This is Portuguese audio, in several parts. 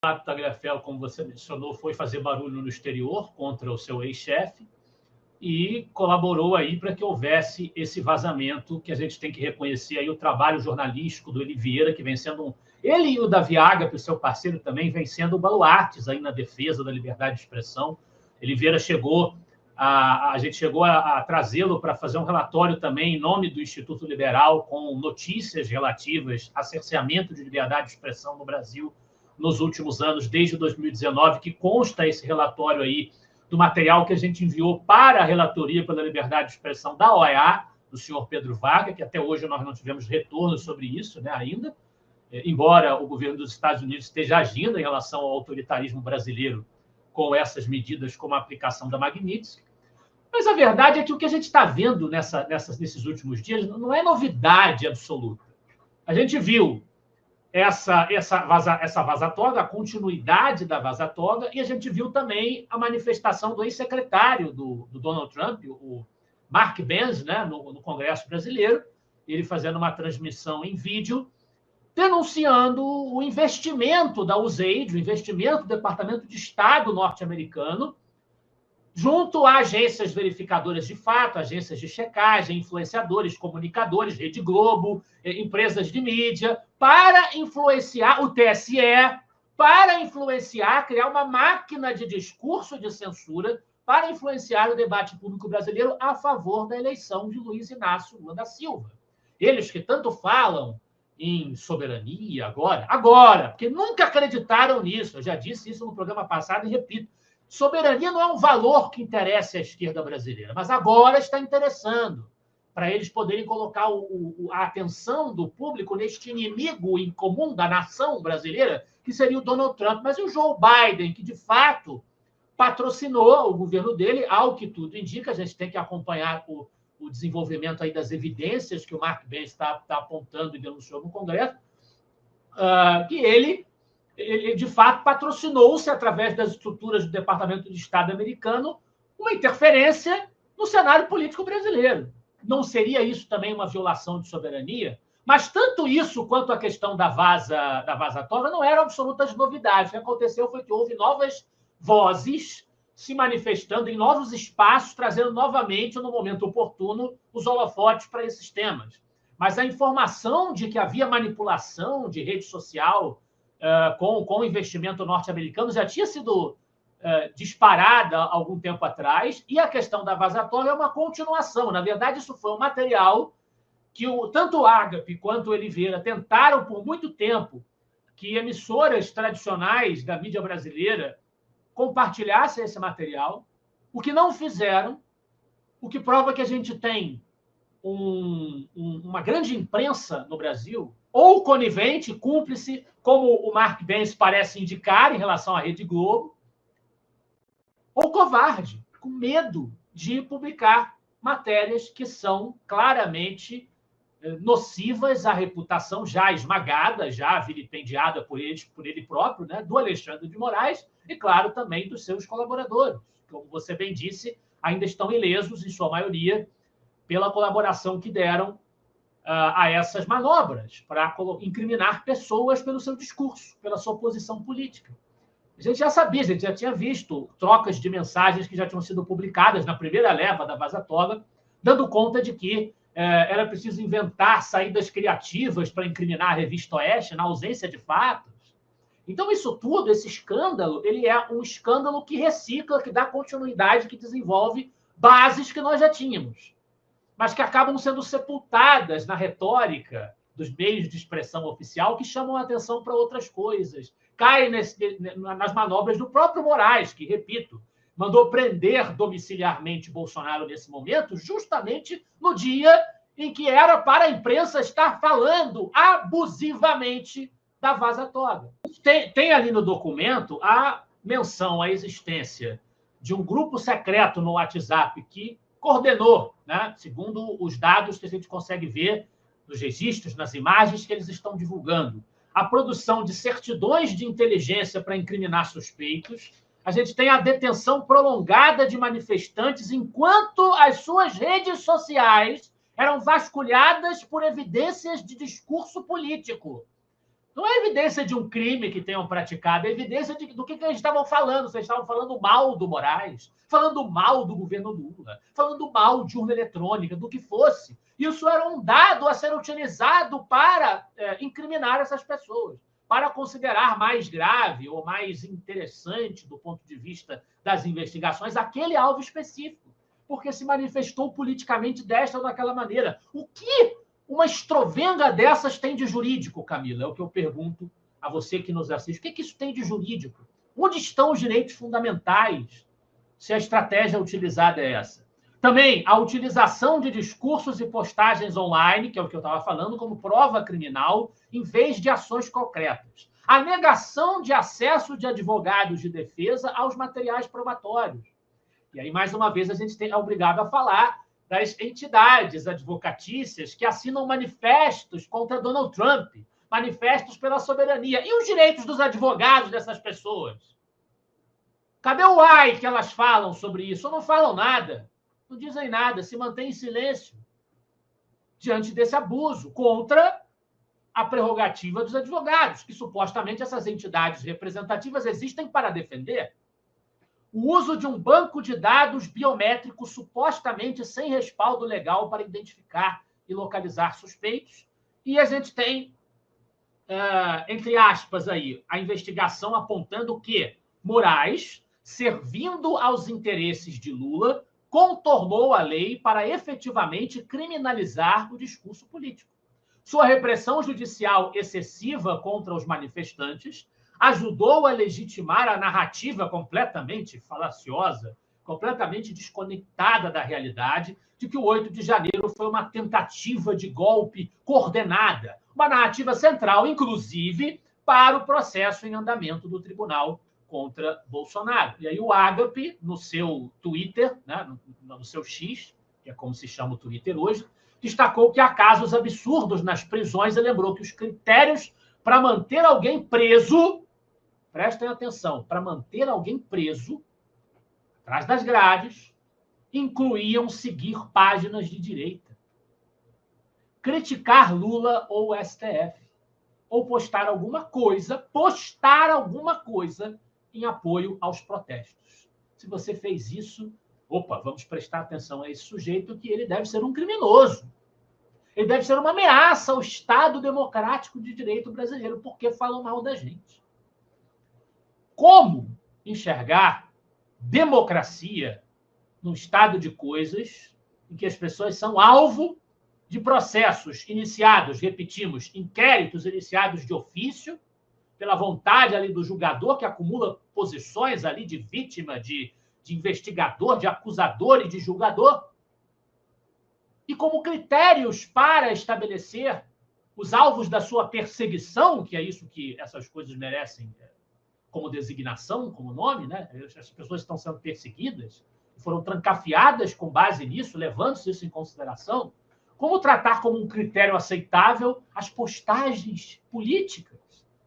Tagliaferro, como você mencionou, foi fazer barulho no exterior contra o seu ex-chefe e colaborou aí para que houvesse esse vazamento, que a gente tem que reconhecer aí o trabalho jornalístico do Eli Vieira, que vem sendo ele e o Davi Agap, o seu parceiro também, vem sendo baluartes aí na defesa da liberdade de expressão. Eli Vieira a gente chegou a trazê-lo para fazer um relatório também em nome do Instituto Liberal, com notícias relativas a cerceamento de liberdade de expressão no Brasil nos últimos anos, desde 2019, que consta esse relatório aí do material que a gente enviou para a Relatoria pela Liberdade de Expressão da OEA, do senhor Pedro Varga, que até hoje nós não tivemos retorno sobre isso, né, ainda, embora o governo dos Estados Unidos esteja agindo em relação ao autoritarismo brasileiro com essas medidas, como a aplicação da Magnitsky. Mas a verdade é que o que a gente está vendo nesses últimos dias não é novidade absoluta. A gente viu essa vaza-toga, a continuidade da vaza-toga, e a gente viu também a manifestação do ex-secretário do Donald Trump, o Mark Benz, né, no Congresso brasileiro, ele fazendo uma transmissão em vídeo, denunciando o investimento da USAID, o investimento do Departamento de Estado norte-americano, junto a agências verificadoras de fato, agências de checagem, influenciadores, comunicadores, Rede Globo, empresas de mídia, para influenciar o TSE, para influenciar, criar uma máquina de discurso de censura para influenciar o debate público brasileiro a favor da eleição de Luiz Inácio Lula da Silva. Eles que tanto falam em soberania agora, porque nunca acreditaram nisso, eu já disse isso no programa passado e repito, soberania não é um valor que interessa à esquerda brasileira, mas agora está interessando para eles poderem colocar a atenção do público neste inimigo em comum da nação brasileira, que seria o Donald Trump. Mas o Joe Biden, que de fato patrocinou o governo dele, ao que tudo indica, a gente tem que acompanhar o desenvolvimento aí das evidências que o Mark Benz está apontando e denunciou no Congresso, que ele de fato, patrocinou-se, através das estruturas do Departamento de Estado americano, uma interferência no cenário político brasileiro. Não seria isso também uma violação de soberania? Mas tanto isso quanto a questão da vaza-toga não eram absolutas novidades. O que aconteceu foi que houve novas vozes se manifestando em novos espaços, trazendo novamente, no momento oportuno, os holofotes para esses temas. Mas a informação de que havia manipulação de rede social com o investimento norte-americano já tinha sido disparada há algum tempo atrás, e a questão da vaza-toga é uma continuação. Na verdade, isso foi um material que tanto o Agap quanto o Eli Vieira tentaram por muito tempo que emissoras tradicionais da mídia brasileira compartilhassem esse material, o que não fizeram, o que prova que a gente tem uma grande imprensa no Brasil, ou conivente, cúmplice, como o Mark Benz parece indicar em relação à Rede Globo, ou covarde, com medo de publicar matérias que são claramente nocivas à reputação já esmagada, já vilipendiada por ele próprio, né, do Alexandre de Moraes e, claro, também dos seus colaboradores. Como você bem disse, ainda estão ilesos, em sua maioria, pela colaboração que deram a essas manobras para incriminar pessoas pelo seu discurso, pela sua posição política. A gente já sabia, a gente já tinha visto trocas de mensagens que já tinham sido publicadas na primeira leva da vaza-toga, dando conta de que era preciso inventar saídas criativas para incriminar a Revista Oeste na ausência de fatos. Então, isso tudo, esse escândalo, ele é um escândalo que recicla, que dá continuidade, que desenvolve bases que nós já tínhamos, mas que acabam sendo sepultadas na retórica dos meios de expressão oficial, que chamam a atenção para outras coisas. Caem nas manobras do próprio Moraes, que, repito, mandou prender domiciliarmente Bolsonaro nesse momento, justamente no dia em que era para a imprensa estar falando abusivamente da vaza-toga. Tem ali no documento a menção à existência de um grupo secreto no WhatsApp que coordenou, né, segundo os dados que a gente consegue ver nos registros, nas imagens que eles estão divulgando, a produção de certidões de inteligência para incriminar suspeitos. A gente tem a detenção prolongada de manifestantes enquanto as suas redes sociais eram vasculhadas por evidências de discurso político. Não é evidência de um crime que tenham praticado, é evidência do que eles estavam falando. Vocês estavam falando mal do Moraes, falando mal do governo Lula, falando mal de urna eletrônica, do que fosse. Isso era um dado a ser utilizado para incriminar essas pessoas, para considerar mais grave ou mais interessante, do ponto de vista das investigações, aquele alvo específico, porque se manifestou politicamente desta ou daquela maneira. O que uma estrovenga dessas tem de jurídico, Camila? É o que eu pergunto a você que nos assiste. O que isso tem de jurídico? Onde estão os direitos fundamentais se a estratégia utilizada é essa? Também a utilização de discursos e postagens online, que é o que eu estava falando, como prova criminal, em vez de ações concretas. A negação de acesso de advogados de defesa aos materiais probatórios. E aí, mais uma vez, a gente é obrigado a falar das entidades advocatícias que assinam manifestos contra Donald Trump, manifestos pela soberania. E os direitos dos advogados dessas pessoas? Cadê o ai que elas falam sobre isso? Ou não falam nada? Não dizem nada, se mantêm em silêncio diante desse abuso contra a prerrogativa dos advogados, que supostamente essas entidades representativas existem para defender. O uso de um banco de dados biométrico supostamente sem respaldo legal para identificar e localizar suspeitos. E a gente tem, entre aspas, aí, a investigação apontando que Moraes, servindo aos interesses de Lula, contornou a lei para efetivamente criminalizar o discurso político. Sua repressão judicial excessiva contra os manifestantes ajudou a legitimar a narrativa completamente falaciosa, completamente desconectada da realidade, de que o 8 de janeiro foi uma tentativa de golpe coordenada, uma narrativa central, inclusive, para o processo em andamento do tribunal contra Bolsonaro. E aí o Ágape, no seu Twitter, né, no seu X, que é como se chama o Twitter hoje, destacou que há casos absurdos nas prisões e lembrou que os critérios para manter alguém preso, prestem atenção, para manter alguém preso, atrás das grades, incluíam seguir páginas de direita, criticar Lula ou o STF, ou postar alguma coisa em apoio aos protestos. Se você fez isso, vamos prestar atenção a esse sujeito, que ele deve ser um criminoso. Ele deve ser uma ameaça ao Estado democrático de direito brasileiro, porque falam mal da gente. Como enxergar democracia num estado de coisas em que as pessoas são alvo de processos iniciados, repetimos, inquéritos iniciados de ofício, pela vontade ali do julgador, que acumula posições ali de vítima, de investigador, de acusador e de julgador, e como critérios para estabelecer os alvos da sua perseguição, que é isso que essas coisas merecem como designação, como nome, né? As pessoas estão sendo perseguidas, foram trancafiadas com base nisso, levando-se isso em consideração. Como tratar como um critério aceitável as postagens políticas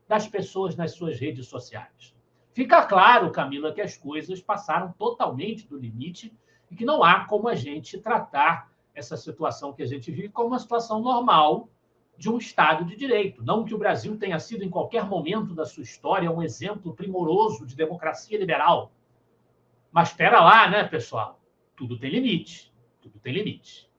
das pessoas nas suas redes sociais? Fica claro, Camila, que as coisas passaram totalmente do limite e que não há como a gente tratar essa situação que a gente vive como uma situação normal de um Estado de Direito. Não que o Brasil tenha sido, em qualquer momento da sua história, um exemplo primoroso de democracia liberal. Mas espera lá, né, pessoal? Tudo tem limite. Tudo tem limite.